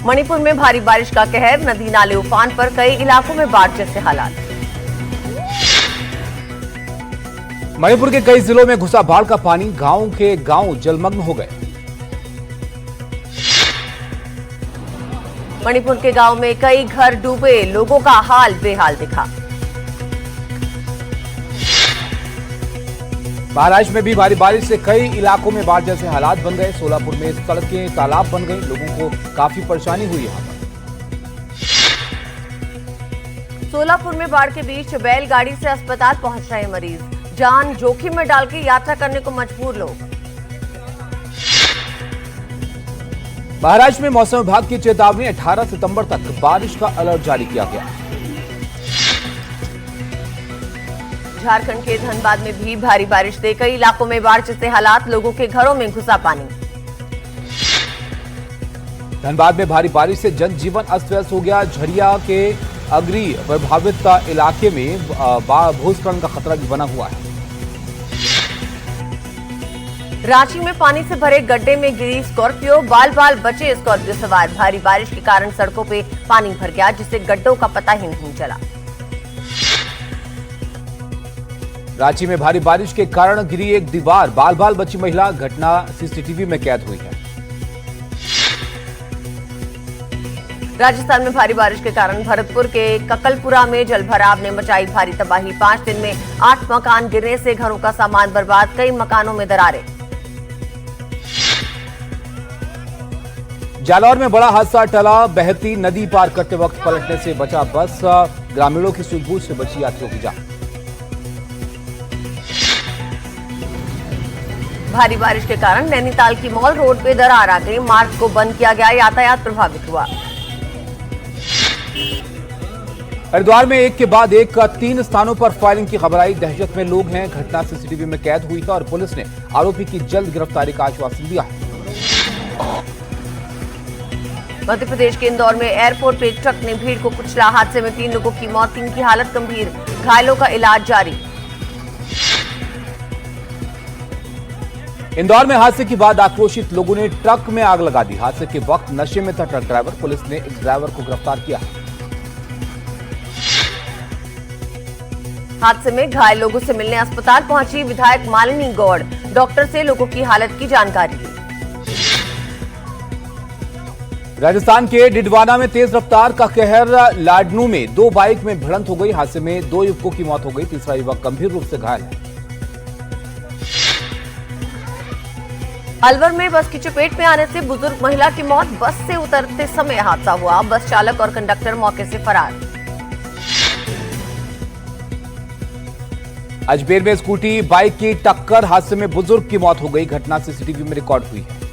मणिपुर में भारी बारिश का कहर, नदी नाले उफान पर, कई इलाकों में बाढ़ जैसे हालात। मणिपुर के कई जिलों में घुसा बाढ़ का पानी, गांव के गांव जलमग्न हो गए। मणिपुर के गांव में कई घर डूबे, लोगों का हाल बेहाल दिखा। महाराष्ट्र में भी भारी बारिश से कई इलाकों में बाढ़ जैसे हालात बन गए। सोलापुर में सड़कें तालाब बन गई, लोगों को काफी परेशानी हुई यहां पर। सोलापुर में बाढ़ के बीच बैलगाड़ी से अस्पताल पहुंच रहे मरीज, जान जोखिम में डालकर यात्रा करने को मजबूर लोग। महाराष्ट्र में मौसम विभाग की चेतावनी, 18 सितंबर तक बारिश का अलर्ट जारी किया गया। झारखंड के धनबाद में भी भारी बारिश से कई इलाकों में बाढ़ जैसे हालात, लोगों के घरों में घुसा पानी। धनबाद में भारी बारिश से जनजीवन अस्त व्यस्त हो गया। झरिया के अग्नि प्रभावित इलाके में भूस्खलन का खतरा भी बना हुआ है। रांची में पानी से भरे गड्ढे में गिरी स्कॉर्पियो, बाल बाल बचे स्कॉर्पियो सवार। भारी बारिश के कारण सड़कों पे पानी भर गया, जिससे गड्ढों का पता ही नहीं चला। रांची में भारी बारिश के कारण गिरी एक दीवार, बाल बाल बची महिला। घटना सीसीटीवी में कैद हुई है। राजस्थान में भारी बारिश के कारण भरतपुर के ककलपुरा में जलभराव ने मचाई भारी तबाही। 5 दिन में 8 मकान गिरने से घरों का सामान बर्बाद, कई मकानों में दरारें। जालौर में बड़ा हादसा टला, बहती नदी पार करते वक्त पलटने से बचा बस। ग्रामीणों की सूझबूझ से बची यात्रियों की जान। भारी बारिश के कारण नैनीताल की मॉल रोड पे दरार आ गई, मार्ग को बंद किया गया, यातायात प्रभावित हुआ। हरिद्वार में एक के बाद एक 3 स्थानों पर फायरिंग की खबर आई। दहशत में लोग हैं। घटना सीसीटीवी में कैद हुई है और पुलिस ने आरोपी की जल्द गिरफ्तारी का आश्वासन दिया है। मध्य प्रदेश के इंदौर में एयरपोर्ट पे एक ट्रक ने भीड़ को कुचला, हादसे में 3 लोगों की मौत, 3 की हालत गंभीर, घायलों का इलाज जारी। इंदौर में हादसे के बाद आक्रोशित लोगों ने ट्रक में आग लगा दी। हादसे के वक्त नशे में था ट्रक ड्राइवर, पुलिस ने इस ड्राइवर को गिरफ्तार किया। हादसे में घायल लोगों से मिलने अस्पताल पहुंची विधायक मालिनी गौड़, डॉक्टर से लोगों की हालत की जानकारी ली। राजस्थान के डिडवाना में तेज रफ्तार का कहर, लाडनू में 2 बाइक में भिड़ंत हो गई। हादसे में 2 युवकों की मौत हो गई, तीसरा युवक गंभीर रूप से घायल है। अलवर में बस की चपेट में आने से बुजुर्ग महिला की मौत, बस से उतरते समय हादसा हुआ, बस चालक और कंडक्टर मौके से फरार। अजमेर में स्कूटी बाइक की टक्कर, हादसे में बुजुर्ग की मौत हो गई। घटना सीसीटीवी में रिकॉर्ड हुई है।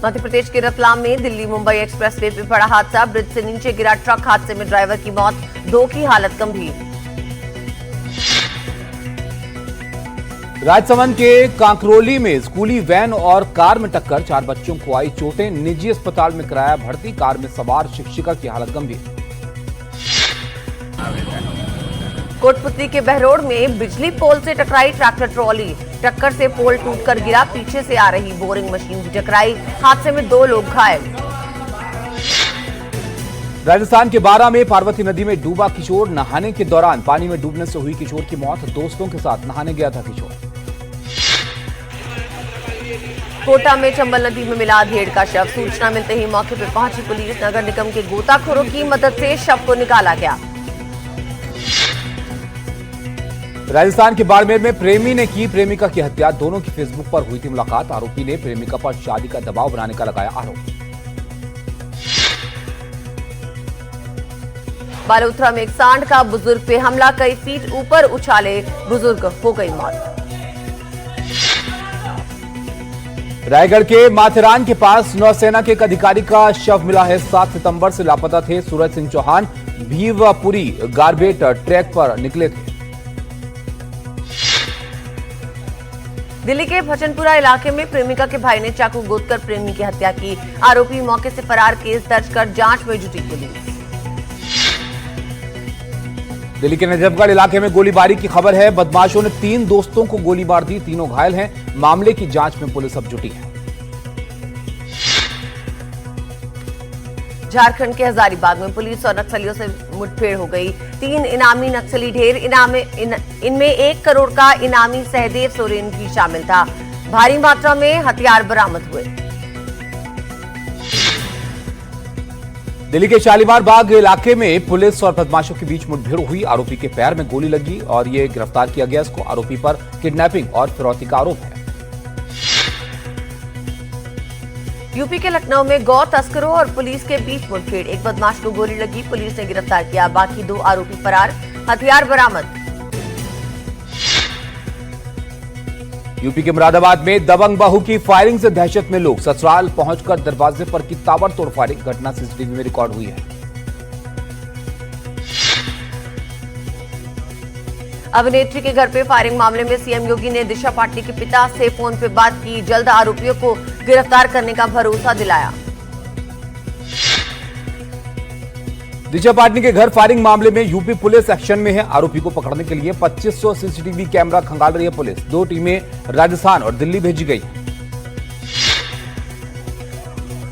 मध्य प्रदेश के रतलाम में दिल्ली मुंबई एक्सप्रेसवे पे बड़ा हादसा, ब्रिज से नीचे गिरा ट्रक, हादसे में ड्राइवर की मौत, 2 की हालत गंभीर। राजसमंद के कांकरोली में स्कूली वैन और कार में टक्कर, 4 बच्चों को आई चोटें, निजी अस्पताल में कराया भर्ती। कार में सवार शिक्षिका की हालत गंभीर। कोटपुतली के बहरोड में बिजली पोल से टकराई ट्रैक्टर ट्रॉली, टक्कर से पोल टूटकर गिरा, पीछे से आ रही बोरिंग मशीन भी टकराई, हादसे में 2 लोग घायल। राजस्थान के बारां में पार्वती नदी में डूबा किशोर, नहाने के दौरान पानी में डूबने से हुई किशोर की मौत, दोस्तों के साथ नहाने गया था किशोर। कोटा में चंबल नदी में मिला भेड़ का शव, सूचना मिलते ही मौके पर पहुंची पुलिस, नगर निगम के गोताखोरों की मदद से शव को निकाला गया। राजस्थान के बाड़मेर में प्रेमी ने की प्रेमिका की हत्या, दोनों की फेसबुक पर हुई थी मुलाकात, आरोपी ने प्रेमिका पर शादी का दबाव बनाने का लगाया आरोप। बालोतरा में एक सांड का बुजुर्ग पे हमला, कई फीट ऊपर उछाले, बुजुर्ग हो गई मौत। रायगढ़ के माथेरान के पास नौसेना के एक अधिकारी का शव मिला है। 7 सितंबर से लापता थे सूरज सिंह चौहान, भीवपुरी गारबेट ट्रैक पर निकले थे। दिल्ली के भजनपुरा इलाके में प्रेमिका के भाई ने चाकू गोदकर प्रेमी की हत्या की, आरोपी मौके से फरार, केस दर्ज कर जांच में जुटी पुलिस। दिल्ली के नजफगढ़ इलाके में गोलीबारी की खबर है। बदमाशों ने 3 दोस्तों को गोली मार दी, तीनों घायल हैं। मामले की जांच में पुलिस अब जुटी है। झारखंड के हजारीबाग में पुलिस और नक्सलियों से मुठभेड़ हो गई। 3 इनामी नक्सली ढेर इनमें 1 करोड़ का इनामी सहदेव सोरेन भी शामिल था। भारी मात्रा में हथियार बरामद हुए। दिल्ली के शालीमार बाग इलाके में पुलिस और बदमाशों के बीच मुठभेड़ हुई। आरोपी के पैर में गोली लगी और ये गिरफ्तार किया गया। इसको आरोपी पर किडनैपिंग और फिरौती का आरोप है। यूपी के लखनऊ में गौ तस्करों और पुलिस के बीच मुठभेड़, एक बदमाश को गोली लगी, पुलिस ने गिरफ्तार किया, बाकी 2 आरोपी फरार, हथियार बरामद। यूपी के मुरादाबाद में दबंग बहू की फायरिंग से दहशत में लोग, ससुराल पहुंचकर दरवाजे पर की ताबड़तोड़ फायरिंग, घटना सीसीटीवी में रिकॉर्ड हुई है। अभिनेत्री के घर पे फायरिंग मामले में सीएम योगी ने दिशा पाटनी के पिता से फोन पे बात की, जल्द आरोपियों को गिरफ्तार करने का भरोसा दिलाया। दिशा पाटनी के घर फायरिंग मामले में यूपी पुलिस एक्शन में है। आरोपी को पकड़ने के लिए 2500 सीसीटीवी कैमरा खंगाल रही है पुलिस। 2 टीमें राजस्थान और दिल्ली भेजी गई।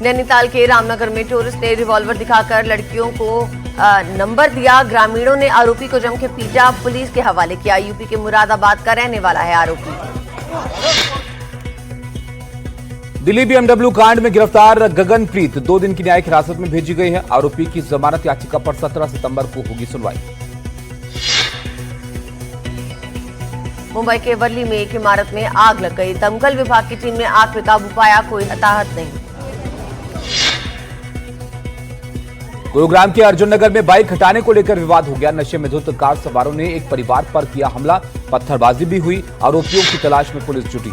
नैनीताल के रामनगर में टूरिस्ट ने रिवॉल्वर दिखाकर लड़कियों को नंबर दिया। ग्रामीणों ने आरोपी को जम के पीटा, पुलिस के हवाले किया। यूपी के मुरादाबाद का रहने वाला है आरोपी। दिल्ली बीएमडब्ल्यू कांड में गिरफ्तार गगनप्रीत 2 दिन की न्यायिक हिरासत में भेजी गई है। आरोपी की जमानत याचिका पर 17 सितंबर को होगी सुनवाई। मुंबई के वर्ली में एक इमारत में आग लग गई। दमकल विभाग की टीम ने आग पे काबू पाया, कोई हताहत नहीं। गुरुग्राम के अर्जुन नगर में बाइक हटाने को लेकर विवाद हो गया। नशे में धुत कार सवारों ने एक परिवार पर किया हमला, पत्थरबाजी भी हुई। आरोपियों की तलाश में पुलिस जुटी।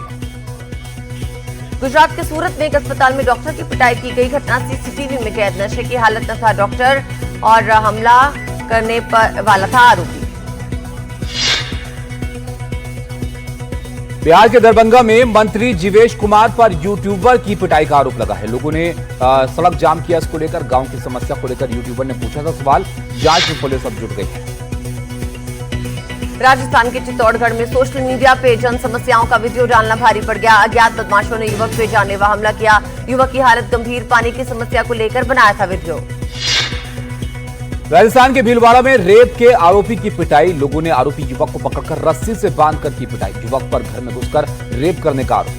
गुजरात के सूरत में एक अस्पताल में डॉक्टर की पिटाई की गई, घटना सीसीटीवी में कैद। नशे की हालत में था डॉक्टर और हमला करने पर वाला था आरोपी। बिहार के दरभंगा में मंत्री जीवेश कुमार पर यूट्यूबर की पिटाई का आरोप लगा है। लोगों ने सड़क जाम किया। इसको लेकर गांव की समस्या को लेकर यूट्यूबर ने पूछा था सवाल। जांच में पुलिस अब जुट गई है। राजस्थान के चित्तौड़गढ़ में सोशल मीडिया पे जन समस्याओं का वीडियो डालना भारी पड़ गया। अज्ञात बदमाशों ने युवक पे जानलेवा हमला किया। युवक की हालत गंभीर, पानी की समस्या को लेकर बनाया था वीडियो। राजस्थान के भीलवाड़ा में रेप के आरोपी की पिटाई। लोगों ने आरोपी युवक को पकड़कर रस्सी से बांधकर की पिटाई। युवक पर घर में घुसकर रेप करने का आरोप।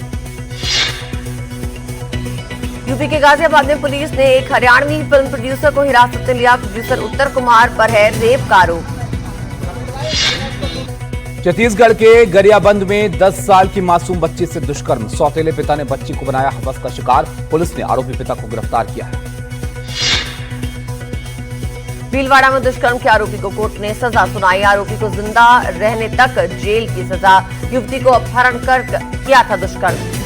यूपी के गाजियाबाद में पुलिस ने एक हरियाणवी फिल्म प्रोड्यूसर को हिरासत में लिया। प्रोड्यूसर उत्तर कुमार पर है रेप का आरोप। छत्तीसगढ़ के गरियाबंद में 10 साल की मासूम बच्ची से दुष्कर्म। सौतेले पिता ने बच्ची को बनाया हवस का शिकार। पुलिस ने आरोपी पिता को गिरफ्तार किया है। भीलवाड़ा में दुष्कर्म के आरोपी को कोर्ट ने सजा सुनाई। आरोपी को जिंदा रहने तक जेल की सजा। युवती को अपहरण कर किया था दुष्कर्म।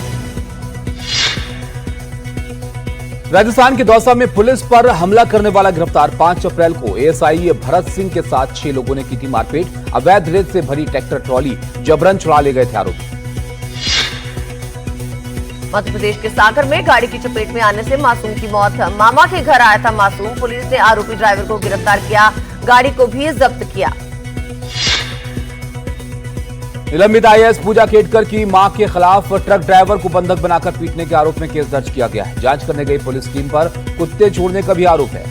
राजस्थान के दौसा में पुलिस पर हमला करने वाला गिरफ्तार। 5 अप्रैल को एएसआई भरत सिंह के साथ 6 लोगों ने की थी मारपीट। अवैध रेत से भरी ट्रैक्टर ट्रॉली जबरन चुरा ले गए थे आरोपी। मध्य प्रदेश के सागर में गाड़ी की चपेट में आने से मासूम की मौत। मामा के घर आया था मासूम। पुलिस ने आरोपी ड्राइवर को गिरफ्तार किया, गाड़ी को भी जब्त किया। निलंबित आईएएस पूजा केटकर की मां के खिलाफ ट्रक ड्राइवर को बंधक बनाकर पीटने के आरोप में केस दर्ज किया गया है। जांच करने गई पुलिस टीम पर कुत्ते छोड़ने का भी आरोप है।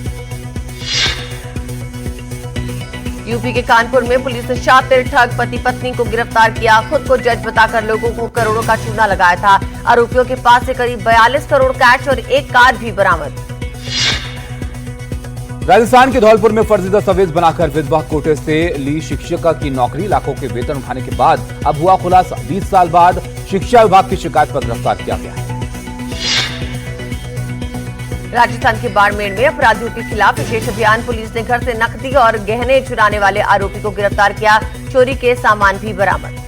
यूपी के कानपुर में पुलिस ने शातिर ठग पति पत्नी को गिरफ्तार किया। खुद को जज बताकर लोगों को करोड़ों का चूना लगाया था। आरोपियों के पास से करीब 42 करोड़ कैश और एक कार भी बरामद। राजस्थान के धौलपुर में फर्जी दस्तावेज बनाकर विधवा कोटे से ली शिक्षिका की नौकरी। लाखों के वेतन उठाने के बाद अब हुआ खुलासा। 20 साल बाद शिक्षा विभाग की शिकायत पर गिरफ्तार किया गया है। राजस्थान के बाड़मेर में अपराधियों के खिलाफ विशेष अभियान। पुलिस ने घर से नकदी और गहने चुराने वाले आरोपी को गिरफ्तार किया। चोरी के सामान भी बरामद।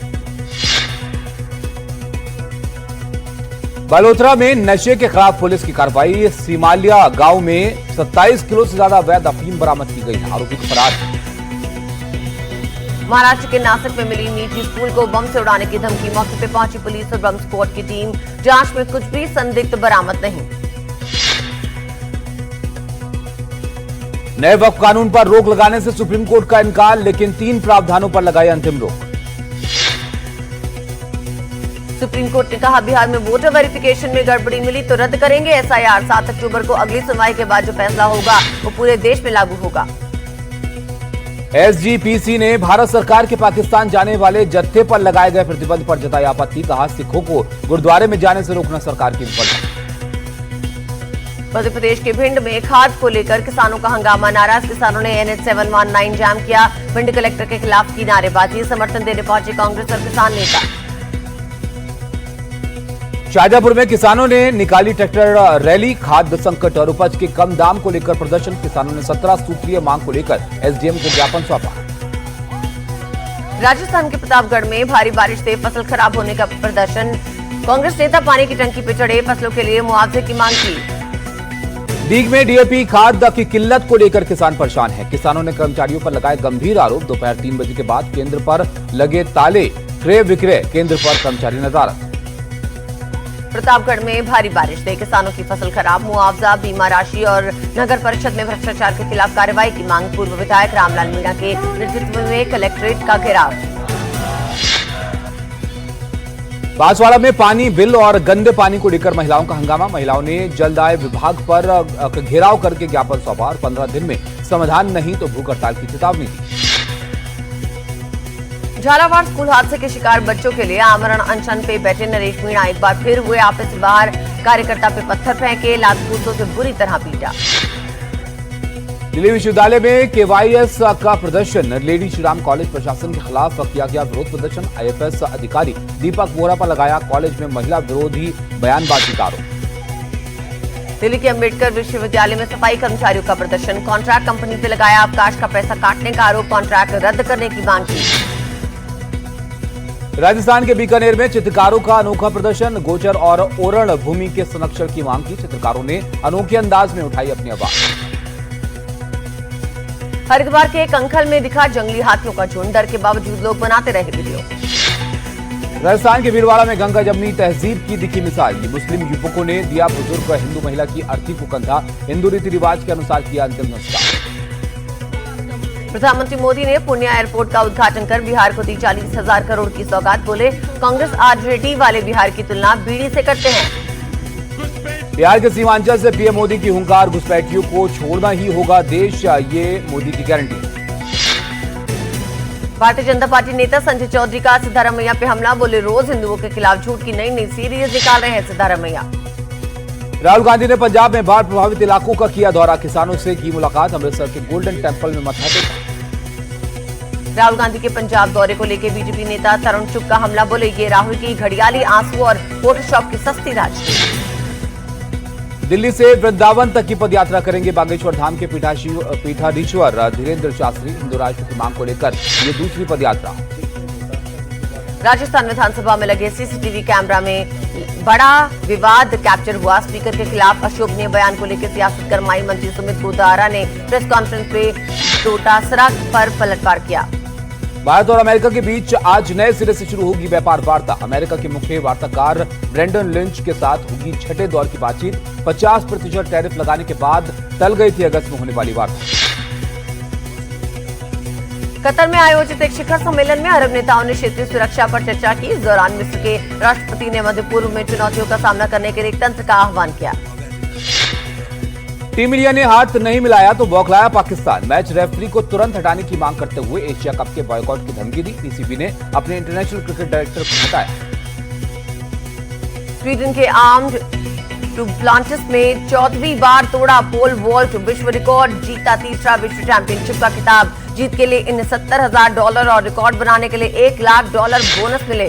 बालोतरा में नशे के खिलाफ पुलिस की कार्रवाई। सीमालिया गांव में 27 किलो से ज्यादा अवैध अफीम बरामद की गई। आरोपी को फरार। महाराष्ट्र के नासिक में मिली निजी स्कूल को बम से उड़ाने की धमकी। मौके पर पहुंची पुलिस और बम स्क्वाड की टीम। जांच में कुछ भी संदिग्ध बरामद नहीं। नए वक्फ कानून पर रोक लगाने से सुप्रीम कोर्ट का इनकार, लेकिन 3 प्रावधानों पर लगाई अंतिम रोक। सुप्रीम कोर्ट ने कहा, बिहार में वोटर वेरिफिकेशन में गड़बड़ी मिली तो रद्द करेंगे एसआईआर। 7 अक्टूबर को अगली सुनवाई के बाद जो फैसला होगा वो पूरे देश में लागू होगा। एसजीपीसी ने भारत सरकार के पाकिस्तान जाने वाले जत्थे पर लगाए गए प्रतिबंध पर जताई आपत्ति। कहा, सिखों को गुरुद्वारे में जाने से रोकना सरकार की विफलता। मध्य प्रदेश के भिंड में खाद को लेकर किसानों का हंगामा। नाराज किसानों ने NH 719 जाम किया। भिंड कलेक्टर के खिलाफ की नारेबाजी। समर्थन देने पहुंचे कांग्रेस और किसान नेता। शाहजहांपुर में किसानों ने निकाली ट्रैक्टर रैली। खाद्य संकट और उपज के कम दाम को लेकर प्रदर्शन। किसानों ने 17 सूत्रीय मांग को लेकर एसडीएम को ज्ञापन सौंपा। राजस्थान के प्रतापगढ़ में भारी बारिश से फसल खराब होने का प्रदर्शन। कांग्रेस नेता पानी की टंकी पर चढ़े, फसलों के लिए मुआवजे की मांग की। दीग में डीएपी खाद की किल्लत को लेकर किसान परेशान हैं। किसानों ने कर्मचारियों पर लगाए गंभीर आरोप। दोपहर 3 बजे के बाद केंद्र पर लगे ताले। क्रय विक्रय केंद्र पर कर्मचारी नदारद। प्रतापगढ़ में भारी बारिश से किसानों की फसल खराब। मुआवजा, बीमा राशि और नगर परिषद में भ्रष्टाचार के खिलाफ कार्रवाई की मांग। पूर्व विधायक रामलाल मीणा के नेतृत्व में कलेक्ट्रेट का घेराव। बांसवाड़ा में पानी बिल और गंदे पानी को लेकर महिलाओं का हंगामा। महिलाओं ने जलदाय विभाग पर घेराव करके ज्ञापन सौंपा और 15 दिन में समाधान नहीं तो भूख हड़ताल की चेतावनी दी। झालावाड़ स्कूल हादसे के शिकार बच्चों के लिए आमरण अनशन पे बैठे नरेश मीणा एक बार फिर हुए आपस में बाहर। कार्यकर्ता पे पत्थर फेंके, लात-घूंसों से बुरी तरह पीटा। दिल्ली विश्वविद्यालय में केवाईएस का प्रदर्शन। लेडी श्रीराम कॉलेज प्रशासन के खिलाफ किया गया विरोध प्रदर्शन। आईएफएस अधिकारी दीपक वोरा पर लगाया कॉलेज में महिला विरोधी बयानबाजी का आरोप। दिल्ली के अंबेडकर विश्वविद्यालय में सफाई कर्मचारियों का प्रदर्शन। कॉन्ट्रैक्ट कंपनी से लगाया अवकाश का पैसा काटने का आरोप। कॉन्ट्रैक्ट रद्द करने की मांग की। राजस्थान के बीकानेर में चित्रकारों का अनोखा प्रदर्शन। गोचर और ओरण भूमि के संरक्षण की मांग की। चित्रकारों ने अनोखे अंदाज में उठाई अपनी आवाज। हरिद्वार के कंखल में दिखा जंगली हाथियों का झुंड। डर के बावजूद लोग बनाते रहे वीडियो। राजस्थान के भीलवाड़ा में गंगा जमनी तहजीब की दिखी मिसाल। मुस्लिम युवकों ने दिया बुजुर्ग हिंदू महिला की अर्थी को कंधा। हिंदू रीति रिवाज के अनुसार किया अंतिम संस्कार। प्रधानमंत्री मोदी ने पुण्या एयरपोर्ट का उद्घाटन कर बिहार को दी 40,000 करोड़ की सौगात। बोले, कांग्रेस आरजेडी वाले बिहार की तुलना बीड़ी से करते हैं। बिहार के सीमांचल से पीएम मोदी की हुंकार। घुसपैठियों को छोड़ना ही होगा देश, ये मोदी की गारंटी। भारतीय जनता पार्टी नेता संजय चौधरी का सिद्धारमैया पे हमला। बोले, रोज हिंदुओं के खिलाफ झूठ की नई नई सीरीज निकाल रहे हैं सिद्धारमैया। राहुल गांधी ने पंजाब में बाढ़ प्रभावित इलाकों का किया दौरा। किसानों से की मुलाकात। अमृतसर के गोल्डन टेंपल में मत्था टेका। राहुल गांधी के पंजाब दौरे को लेकर बीजेपी नेता तरुण चुग का हमला। बोले, ये राहुल की घड़ियाली आंसू और फोटोशॉप की सस्ती राजनीति। दिल्ली से वृंदावन तक की पदयात्रा करेंगे बागेश्वर धाम के पीठाधीश्वर धीरेन्द्र शास्त्री। हिंदू राष्ट्र की मांग को लेकर ये दूसरी पदयात्रा। राजस्थान विधानसभा में लगे सीसीटीवी कैमरा में बड़ा विवाद कैप्चर हुआ। स्पीकर के खिलाफ अशोभनीय बयान को लेकर सियासत गरमाई। मंत्री सुमित गोदारा ने प्रेस कॉन्फ्रेंस में डोटासरा पर पलटवार किया। भारत और अमेरिका के बीच आज नए सिरे से शुरू होगी व्यापार वार्ता। अमेरिका के मुख्य वार्ताकार ब्रेंडन लिंच के साथ होगी छठे दौर की बातचीत। 50% टैरिफ लगाने के बाद टल गई थी अगस्त में होने वाली वार्ता। कतर में आयोजित एक शिखर सम्मेलन में अरब नेताओं ने क्षेत्रीय सुरक्षा पर चर्चा की। इस दौरान मिस्र के राष्ट्रपति ने मध्य पूर्व में चुनौतियों का सामना करने के लिए एक तंत्र का आह्वान किया। टीम इंडिया ने हाथ नहीं मिलाया तो बौखलाया पाकिस्तान। मैच रेफरी को तुरंत हटाने की मांग करते हुए एशिया कप के बॉयकॉट की धमकी दी। पीसीबी ने अपने इंटरनेशनल क्रिकेट डायरेक्टर को हटाया। स्वीडन के आर्म्ड डुप्लांटिस में 14वीं बार तोड़ा पोल वॉल्ट विश्व रिकॉर्ड। जीता तीसरा विश्व चैंपियनशिप का खिताब। जीत के लिए इन $70,000 और रिकॉर्ड बनाने के लिए $1 लाख बोनस मिले।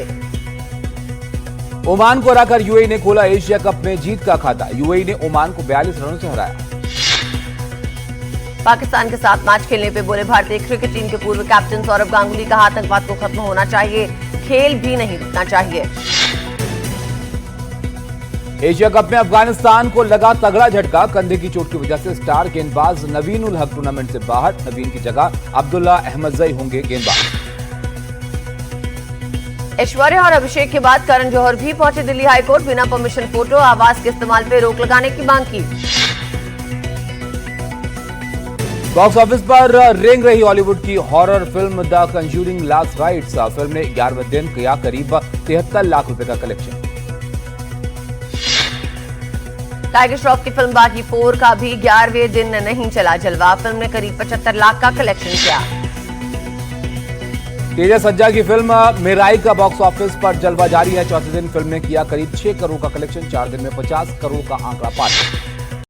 ओमान को हराकर यूएई ने खोला एशिया कप में जीत का खाता। यूएई ने ओमान को 42 रनों से हराया। पाकिस्तान के साथ मैच खेलने पे बोले भारतीय क्रिकेट टीम के पूर्व कैप्टन सौरव गांगुली का आतंकवाद को खत्म होना चाहिए, खेल भी नहीं रुकना चाहिए। एशिया कप में अफगानिस्तान को लगा तगड़ा झटका। कंधे की चोट की वजह से स्टार गेंदबाज नवीन उल हक टूर्नामेंट से बाहर। नवीन की जगह अब्दुल्ला अहमदजई होंगे गेंदबाज। ऐश्वर्या और अभिषेक के बाद करण जौहर भी पहुंचे दिल्ली हाईकोर्ट। बिना परमिशन फोटो आवास के इस्तेमाल पर रोक लगाने की मांग की। बॉक्स ऑफिस पर रेंग रही हॉलीवुड की horror film the conjuring last rites. Film ने 11वें दिन किया करीब 73 लाख रुपए का कलेक्शन। टाइगर श्रॉफ की फिल्म बागी 4 का भी 11वें दिन नहीं चला जलवा। फिल्म ने करीब 75 लाख का कलेक्शन किया। तेजस सज्जा की फिल्म मेराई का बॉक्स ऑफिस पर जलवा जारी है। चौथे दिन फिल्म ने किया करीब 6 करोड़ का कलेक्शन। 4 दिन में 50 करोड़ का आंकड़ा पार।